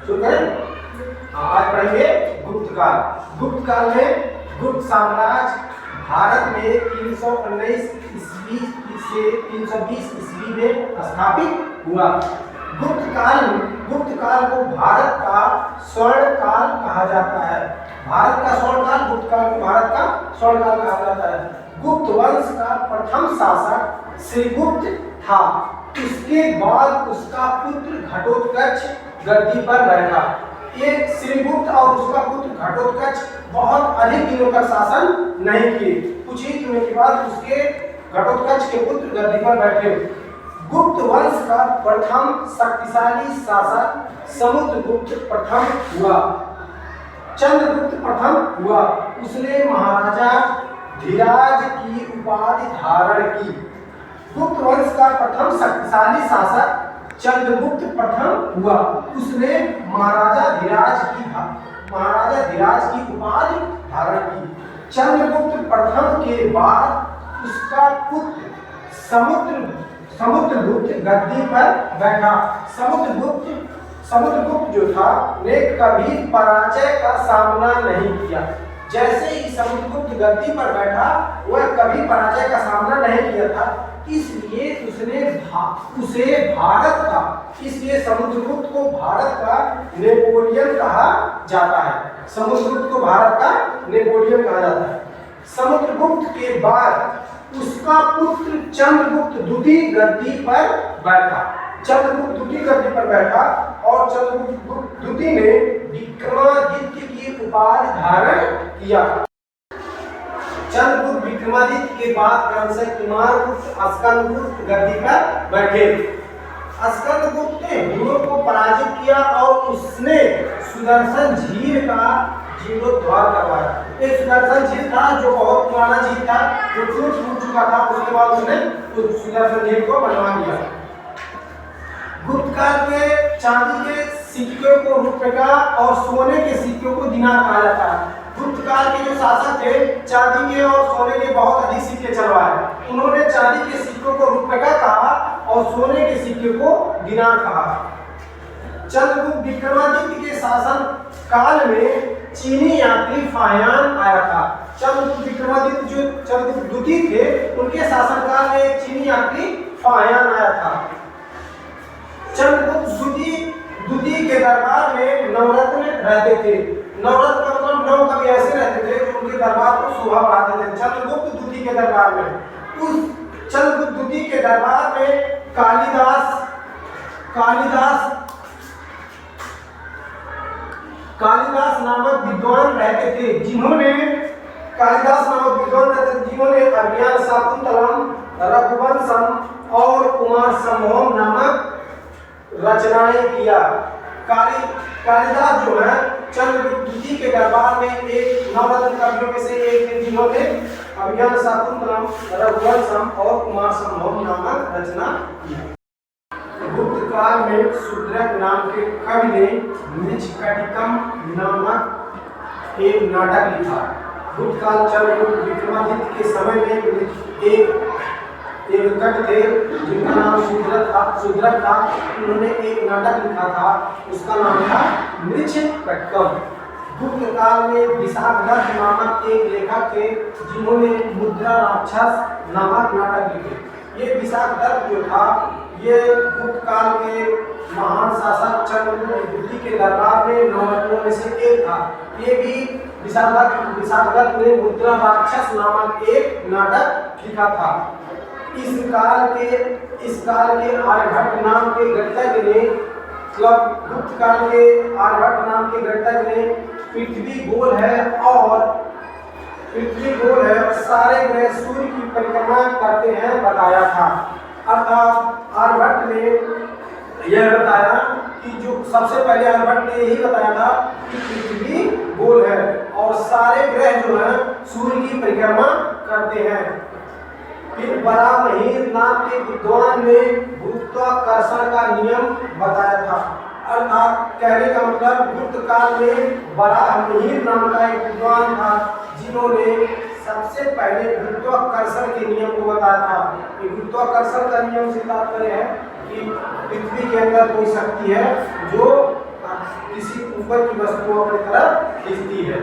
शुरू करें। आज पढ़ेंगे गुप्त काल। गुप्त काल में गुप्त साम्राज्य भारत में 319 ईस्वी से 320 ईस्वी में स्थापित हुआ। गुप्त काल को भारत का स्वर्ण काल कहा जाता है। भारत का स्वर्ण काल, गुप्त काल को भारत का स्वर्ण काल कहा जाता है। गुप्त वंश का प्रथम शासक श्रीगुप्त था। उसके बाद उसका पुत्र घटोत्कच गद्दी पर बैठा। एक श्रीगुप्त और उसका पुत्र घटोत्कच बहुत अधिक दिनों तक शासन नहीं किए। कुछ ही दिनों के बाद उसके घटोत्कच के पुत्र गद्दी पर बैठे। गुप्त वंश का प्रथम शक्तिशाली शासक समुद्रगुप्त प्रथम हुआ। चंद्रगुप्त प्रथम हुआ। उसने महाराजा धीराज की उपाधि धारण की। गुप्त वंश का प्रथम शक्तिशाली शासक चंद्रगुप्त प्रथम हुआ। उसने महाराजा धीराज की उपाधि धारण की। चंद्रगुप्त प्रथम के बाद उसका पुत्र समुद्रगुप्त गद्दी पर बैठा। समुद्रगुप्त जो था ने कभी पराजय का सामना नहीं किया। जैसे ही समुद्रगुप्त गद्दी पर बैठा, वह कभी पराजय का सामना नहीं किया था। इसलिए इसलिए समुद्रगुप्त को भारत का नेपोलियन कहा जाता है। समुद्रगुप्त को भारत का नेपोलियन कहा जाता है। समुद्रगुप्त के बाद उसका पुत्र चंद्रगुप्त द्वितीय गद्दी पर बैठा। चंद्रगुप्त द्वितीय गद्दी पर बैठा और चंद्रगुप्त द्वितीय ने विक्रमादित्य की उपाधि धारण किया। चंद्रगुप्त विक्रमादित्य के बाद क्रमशः कुमारगुप्त स्कंदगुप्त गद्दी पर बैठे। स्कंदगुप्त ने हुनों को पराजित किया और उसने सुदर्शन झील का जीर्णोद्धार करवाया। एक सुदर्शन झील था जो बहुत पुराना झील था, जो टूट चुका था। उसके बाद उसने उस सुदर्शन झील को बनवा दिया। गुप्त काल में चांदी के सिक्कों को रुपया और सोने के सिक्कों को दिनार कहा जाता है। गुप्त काल के जो शासक थे, चांदी के और सोने के बहुत अधिक सिक्के चलवाए। उन्होंने चांदी के सिक्कों को रुपया कहा और सोने के सिक्के को दिनार कहा। चंद्रगुप्त विक्रमादित्य के शासन काल में चीनी यात्री फाहियान आया था। चंद्रगुप्त विक्रमादित्य जो चंद्रगुप्त द्वितीय थे, उनके शासनकाल में एक चीनी यात्री फाहियान आया था। चंद्रगुप्त द्वितीय के दरबार में नवरत्न रहते थे। नवरत्न का मतलब 9 कवि ऐसे रहते थे जो उनके दरबार को शोभा बढ़ाते थे। चंद्रगुप्त द्वितीय के दरबार में, उस चंद्रगुप्त द्वितीय के दरबार में कालिदास नामक विद्वान रहते थे, जिन्होंने अभिज्ञान शाकुंतलम, रघुवंशम और कुमार संभवम नामक रचनाएं किया। कालिदास जो है चंद्रगुप्त द्वितीय के दरबार में एक नवरत्न कवियों में से एक थे, जिन्होंने अभिज्ञान शाकुंतलम, रघुवंशम और कुमार संभवम नामक रचना किया। गुप्त काल में शूद्रक नाम के कवि ने मृच्छकटिकम नामक एक नाटक लिखा। गुप्त काल चंद्रगुप्त विक्रमादित्य के समय में एक कवि थे जिनका नाम शूद्रक था। उन्होंने एक नाटक लिखा था, उसका नाम था मृच्छकटिकम। गुप्त काल में विशाखदत्त नामक एक लेखक थे, जिन्होंने मुद्रा राक्षस नामक नाटक लिखे। ये विशाखदत्त जो था, ये गुप्त काल के महान शासक चंद्रगुप्त द्वितीय के दरबार में नवरत्नों में से एक था। ये भी विशाखदत्त ने मुद्रा राक्षस नामक एक नाटक लिखा था। इस काल के आर्यभट्ट नाम के गणितज्ञ ने, गुप्त काल के आर्यभट्ट नाम के गणितज्ञ ने पृथ्वी गोल है और सारे ग्रह सूर्य की परिक्रमा करते हैं बताया था। अर्थात आर्यभट्ट ने यह बताया कि जो सबसे पहले आर्यभट्ट ने यही बताया था कि पृथ्वी गोल है और सारे ग्रह जो हैं सूर्य की परिक्रमा करते हैं। फिर बरामहीर नाम के विद्वान ने गुरुत्वाकर्षण का नियम बताया था। अर्थात कहने का मतलब गुप्त काल में बरामहीर नाम का एक विद्वान था, जिन्होंने सबसे पहले गुरुत्वाकर्षण के नियम को बताया था। कि गुरुत्वाकर्षण का नियम से तात्पर्य है कि पृथ्वी के अंदर कोई शक्ति है जो ऊपर की वस्तुओं अपनी तरफ खींचती है।